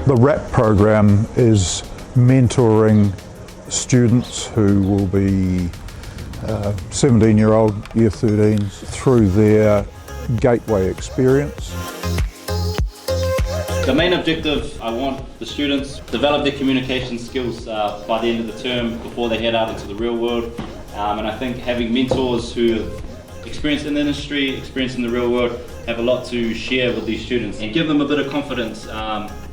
The RAP program is mentoring students who will be 17-year-old, year 13s, through their gateway experience. The main objective, I want the students to develop their communication skills by the end of the term before they head out into the real world. And I think having mentors who have experience in the industry, experience in the real world, have a lot to share with these students and give them a bit of confidence,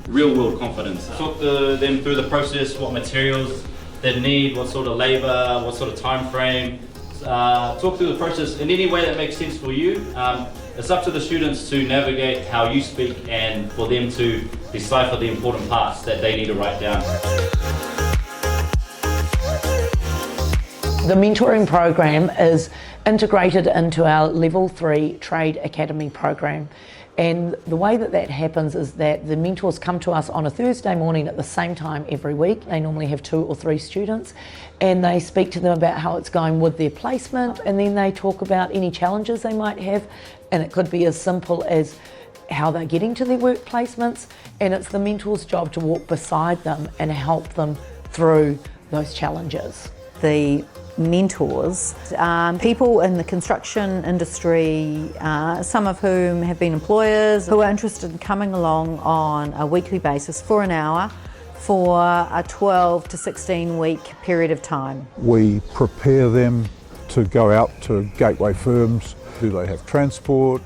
real world confidence. Talk to them through the process, what materials they need, what sort of labour, what sort of time frame. Talk through the process in any way that makes sense for you. It's up to the students to navigate how you speak and for them to decipher the important parts that they need to write down. The mentoring program is integrated into our Level 3 Trade Academy program. And the way that that happens is that the mentors come to us on a Thursday morning at the same time every week. They normally have 2 or 3 students, and they speak to them about how it's going with their placement, and then they talk about any challenges they might have, and it could be as simple as how they're getting to their work placements, and it's the mentor's job to walk beside them and help them through those challenges. The mentors, people in the construction industry, some of whom have been employers, who are interested in coming along on a weekly basis for an hour for a 12 to 16 week period of time. We prepare them to go out to gateway firms. Do they have transport?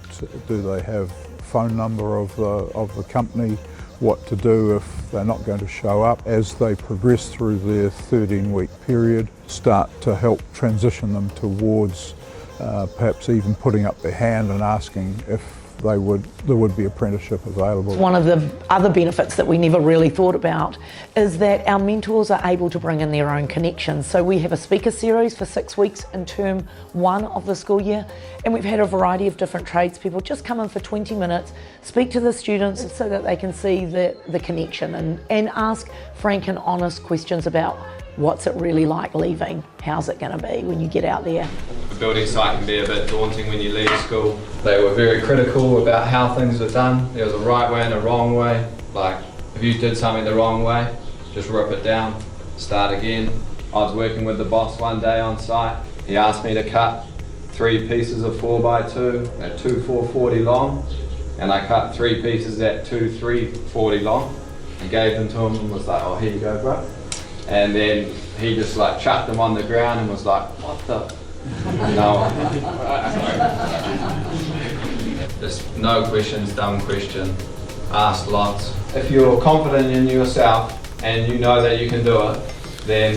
Do they have phone number of the company? What to do if they're not going to show up as they progress through their 13-week period, start to help transition them towards perhaps even putting up their hand and asking if there would be apprenticeship available. One of the other benefits that we never really thought about is that our mentors are able to bring in their own connections. So we have a speaker series for 6 weeks in term 1 of the school year, and we've had a variety of different tradespeople just come in for 20 minutes, speak to the students so that they can see the connection and ask frank and honest questions about what's it really like leaving, how's it going to be when you get out there. The building site can be a bit daunting when you leave school. They were very critical about how things were done. There was a right way and a wrong way. Like, if you did something the wrong way, just rip it down, start again. I was working with the boss one day on site. He asked me to cut 3 pieces of 4x2 at 2 440 long, and I cut 3 pieces at 2 340 long and gave them to him and was like, oh, here you go, bro. And then he just like chucked them on the ground and was like, what the? No. Just no questions, dumb question. Ask lots. If you're confident in yourself and you know that you can do it, then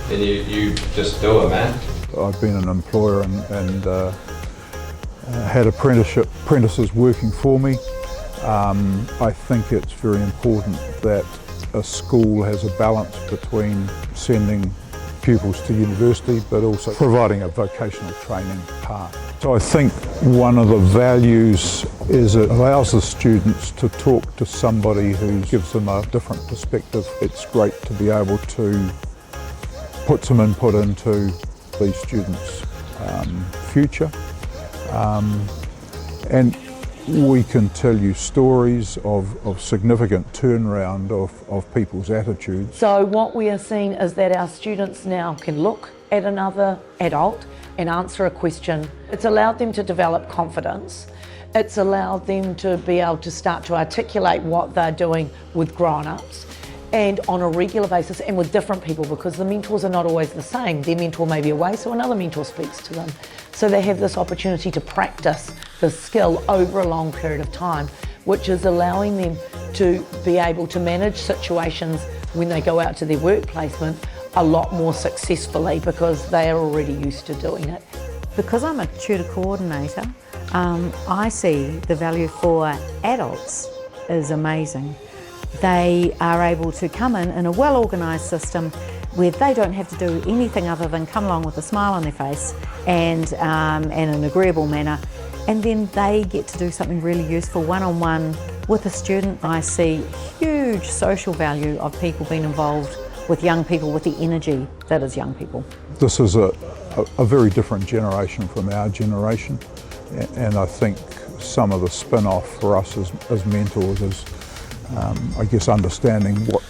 you just do it, man. I've been an employer and had apprentices working for me. I think it's very important that a school has a balance between sending pupils to university but also providing a vocational training path. So I think one of the values is it allows the students to talk to somebody who gives them a different perspective. It's great to be able to put some input into these students' future, and we can tell you stories of significant turnaround of people's attitudes. So what we are seeing is that our students now can look at another adult and answer a question. It's allowed them to develop confidence. It's allowed them to be able to start to articulate what they're doing with grown-ups and on a regular basis and with different people, because the mentors are not always the same. Their mentor may be away, so another mentor speaks to them. So they have this opportunity to practice the skill over a long period of time, which is allowing them to be able to manage situations when they go out to their work placement a lot more successfully because they are already used to doing it. Because I'm a tutor coordinator, I see the value for adults is amazing. They are able to come in a well-organised system where they don't have to do anything other than come along with a smile on their face and an agreeable manner, and then they get to do something really useful one-on-one with a student. I see huge social value of people being involved with young people with the energy that is young people. This is a very different generation from our generation, and I think some of the spin-off for us as mentors is I guess understanding what,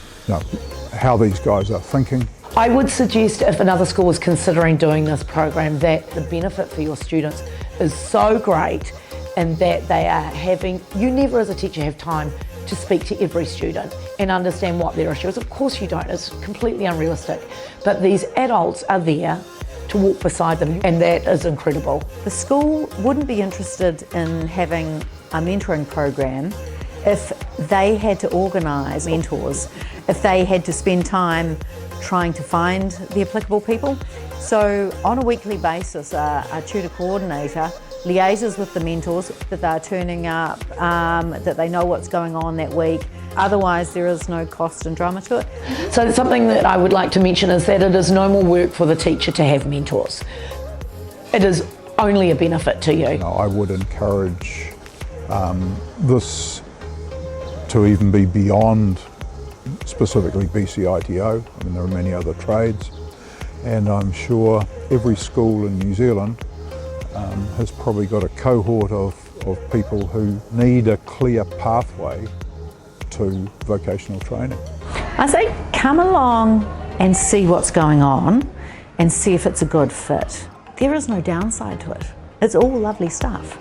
how these guys are thinking. I would suggest if another school is considering doing this program that the benefit for your students is so great and that they are having, you never as a teacher have time to speak to every student and understand what their issue is. Of course you don't, it's completely unrealistic. But these adults are there to walk beside them, and that is incredible. The school wouldn't be interested in having a mentoring program if they had to organise mentors, if they had to spend time trying to find the applicable people. So on a weekly basis, a tutor coordinator liaises with the mentors, that they're turning up, that they know what's going on that week. Otherwise, there is no cost and drama to it. So something that I would like to mention is that it is no more work for the teacher to have mentors. It is only a benefit to you. I would encourage this to even be beyond specifically BCITO. I mean, there are many other trades, and I'm sure every school in New Zealand has probably got a cohort of people who need a clear pathway to vocational training. I say come along and see what's going on and see if it's a good fit. There is no downside to it. It's all lovely stuff.